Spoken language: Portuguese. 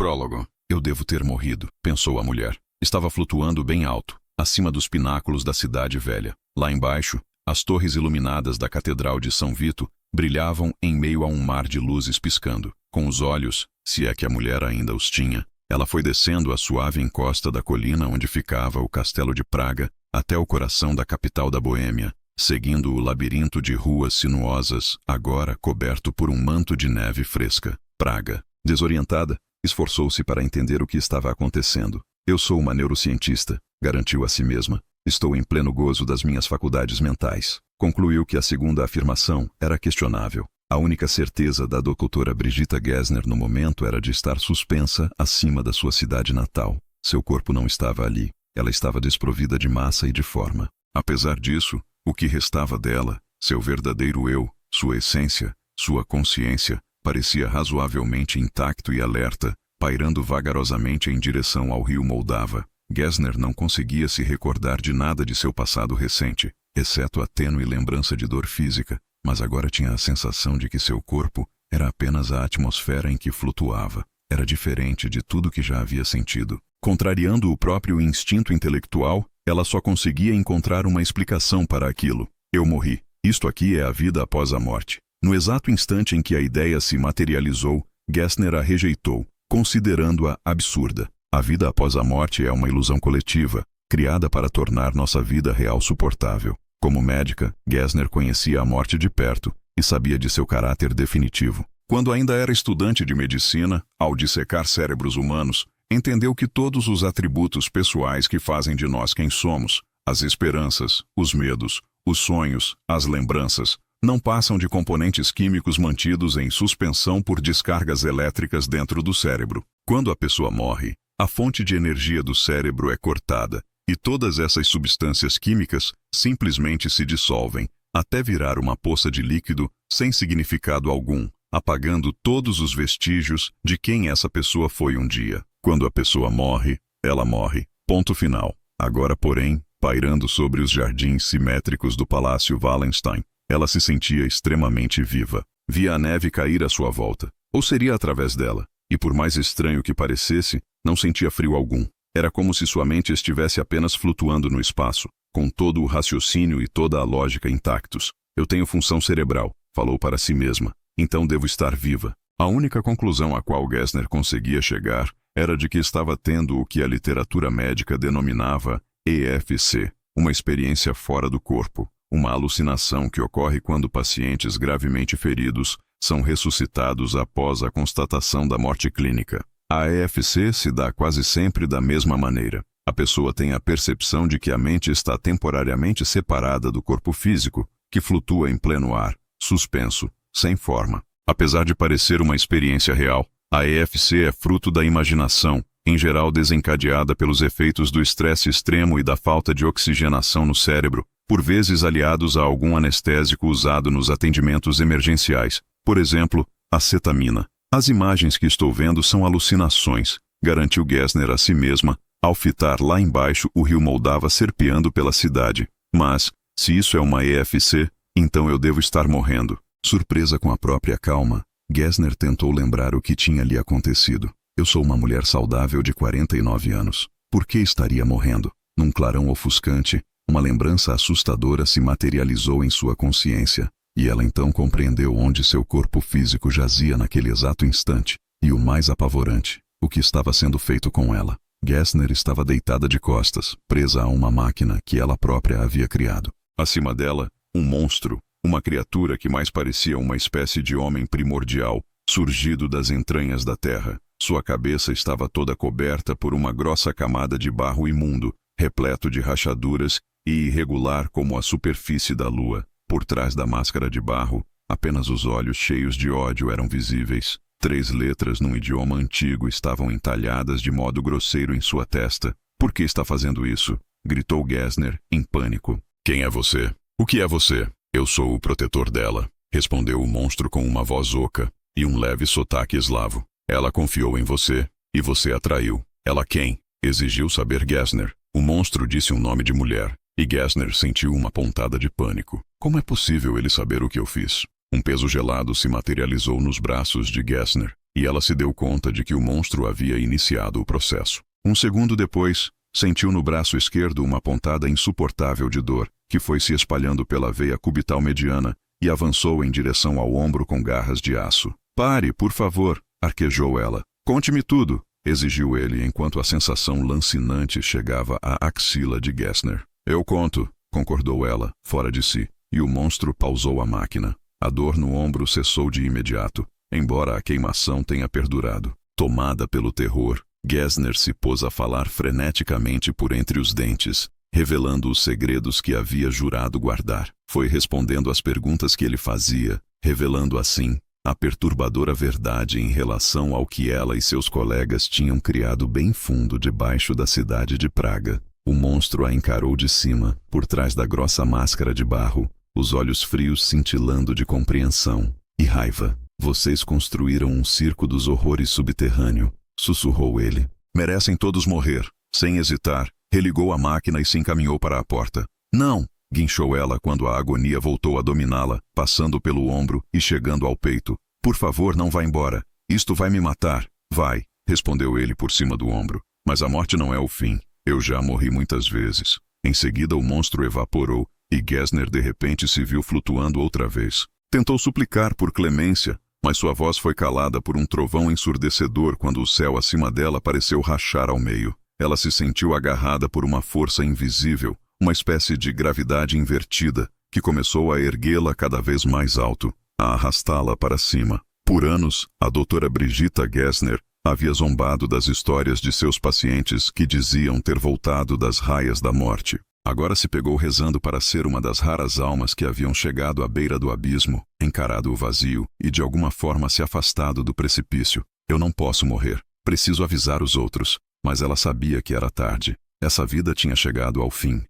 Prólogo. Eu devo ter morrido, pensou a mulher. Estava flutuando bem alto, acima dos pináculos da cidade velha. Lá embaixo, as torres iluminadas da Catedral de São Vito brilhavam em meio a um mar de luzes piscando. Com os olhos, se é que a mulher ainda os tinha, ela foi descendo a suave encosta da colina onde ficava o Castelo de Praga até o coração da capital da Boêmia, seguindo o labirinto de ruas sinuosas, agora coberto por um manto de neve fresca. Praga, desorientada, esforçou-se para entender o que estava acontecendo. Eu sou uma neurocientista, garantiu a si mesma. Estou em pleno gozo das minhas faculdades mentais. Concluiu que a segunda afirmação era questionável. A única certeza da doutora Brigitta Gessner no momento era de estar suspensa acima da sua cidade natal. Seu corpo não estava ali. Ela estava desprovida de massa e de forma. Apesar disso, o que restava dela, seu verdadeiro eu, sua essência, sua consciência, parecia razoavelmente intacto e alerta, pairando vagarosamente em direção ao rio Moldava. Gessner não conseguia se recordar de nada de seu passado recente, exceto a tênue lembrança de dor física, mas agora tinha a sensação de que seu corpo era apenas a atmosfera em que flutuava. Era diferente de tudo que já havia sentido. Contrariando o próprio instinto intelectual, ela só conseguia encontrar uma explicação para aquilo. Eu morri. Isto aqui é a vida após a morte. No exato instante em que a ideia se materializou, Gessner a rejeitou, considerando-a absurda. A vida após a morte é uma ilusão coletiva, criada para tornar nossa vida real suportável. Como médica, Gessner conhecia a morte de perto e sabia de seu caráter definitivo. Quando ainda era estudante de medicina, ao dissecar cérebros humanos, entendeu que todos os atributos pessoais que fazem de nós quem somos, as esperanças, os medos, os sonhos, as lembranças, não passam de componentes químicos mantidos em suspensão por descargas elétricas dentro do cérebro. Quando a pessoa morre, a fonte de energia do cérebro é cortada, e todas essas substâncias químicas simplesmente se dissolvem, até virar uma poça de líquido sem significado algum, apagando todos os vestígios de quem essa pessoa foi um dia. Quando a pessoa morre, ela morre. Ponto final. Agora, porém, pairando sobre os jardins simétricos do Palácio Wallenstein, ela se sentia extremamente viva. Via a neve cair à sua volta, ou seria através dela, e por mais estranho que parecesse, não sentia frio algum. Era como se sua mente estivesse apenas flutuando no espaço, com todo o raciocínio e toda a lógica intactos. Eu tenho função cerebral, falou para si mesma, então devo estar viva. A única conclusão a qual Gessner conseguia chegar era de que estava tendo o que a literatura médica denominava EFC, uma experiência fora do corpo, uma alucinação que ocorre quando pacientes gravemente feridos são ressuscitados após a constatação da morte clínica. A EFC se dá quase sempre da mesma maneira. A pessoa tem a percepção de que a mente está temporariamente separada do corpo físico, que flutua em pleno ar, suspenso, sem forma. Apesar de parecer uma experiência real, a EFC é fruto da imaginação, em geral desencadeada pelos efeitos do estresse extremo e da falta de oxigenação no cérebro, por vezes aliados a algum anestésico usado nos atendimentos emergenciais, por exemplo, acetamina. As imagens que estou vendo são alucinações, garantiu Gessner a si mesma, ao fitar lá embaixo o rio Moldava serpeando pela cidade. Mas, se isso é uma EFC, então eu devo estar morrendo. Surpresa com a própria calma, Gessner tentou lembrar o que tinha lhe acontecido. Eu sou uma mulher saudável de 49 anos. Por que estaria morrendo? Num clarão ofuscante, uma lembrança assustadora se materializou em sua consciência, e ela então compreendeu onde seu corpo físico jazia naquele exato instante, e o mais apavorante, o que estava sendo feito com ela. Gessner estava deitada de costas, presa a uma máquina que ela própria havia criado. Acima dela, um monstro, uma criatura que mais parecia uma espécie de homem primordial, surgido das entranhas da terra. Sua cabeça estava toda coberta por uma grossa camada de barro imundo, repleto de rachaduras e irregular como a superfície da lua. Por trás da máscara de barro, apenas os olhos cheios de ódio eram visíveis. 3 letras num idioma antigo estavam entalhadas de modo grosseiro em sua testa. Por que está fazendo isso? Gritou Gessner, em pânico. Quem é você? O que é você? Eu sou o protetor dela, respondeu o monstro com uma voz oca e um leve sotaque eslavo. Ela confiou em você, e você a traiu. Ela quem? Exigiu saber Gessner. O monstro disse um nome de mulher, e Gessner sentiu uma pontada de pânico. Como é possível ele saber o que eu fiz? Um peso gelado se materializou nos braços de Gessner. e ela se deu conta de que o monstro havia iniciado o processo. Um segundo depois, sentiu no braço esquerdo uma pontada insuportável de dor, que foi se espalhando pela veia cubital mediana e avançou em direção ao ombro com garras de aço. "Pare, por favor", arquejou ela. "Conte-me tudo", exigiu ele enquanto a sensação lancinante chegava à axila de Gessner. "Eu conto", concordou ela, fora de si, e o monstro pausou a máquina. A dor no ombro cessou de imediato, embora a queimação tenha perdurado. Tomada pelo terror, Gessner se pôs a falar freneticamente por entre os dentes, revelando os segredos que havia jurado guardar. Foi respondendo às perguntas que ele fazia, revelando assim a perturbadora verdade em relação ao que ela e seus colegas tinham criado bem fundo debaixo da cidade de Praga. O monstro a encarou de cima, por trás da grossa máscara de barro, os olhos frios cintilando de compreensão e raiva. "Vocês construíram um circo dos horrores subterrâneo", sussurrou ele. "Merecem todos morrer." Sem hesitar, religou a máquina e se encaminhou para a porta. "Não!", guinchou ela quando a agonia voltou a dominá-la, passando pelo ombro e chegando ao peito. "Por favor, não vá embora. Isto vai me matar." "Vai", respondeu ele por cima do ombro. "Mas a morte não é o fim. Eu já morri muitas vezes." Em seguida o monstro evaporou e Gessner de repente se viu flutuando outra vez. Tentou suplicar por clemência, mas sua voz foi calada por um trovão ensurdecedor quando o céu acima dela pareceu rachar ao meio. Ela se sentiu agarrada por uma força invisível, uma espécie de gravidade invertida, que começou a erguê-la cada vez mais alto, a arrastá-la para cima. Por anos, a doutora Brigitta Gessner havia zombado das histórias de seus pacientes que diziam ter voltado das raias da morte. Agora se pegou rezando para ser uma das raras almas que haviam chegado à beira do abismo, encarado o vazio e de alguma forma se afastado do precipício. "Eu não posso morrer. Preciso avisar os outros." Mas ela sabia que era tarde. Essa vida tinha chegado ao fim.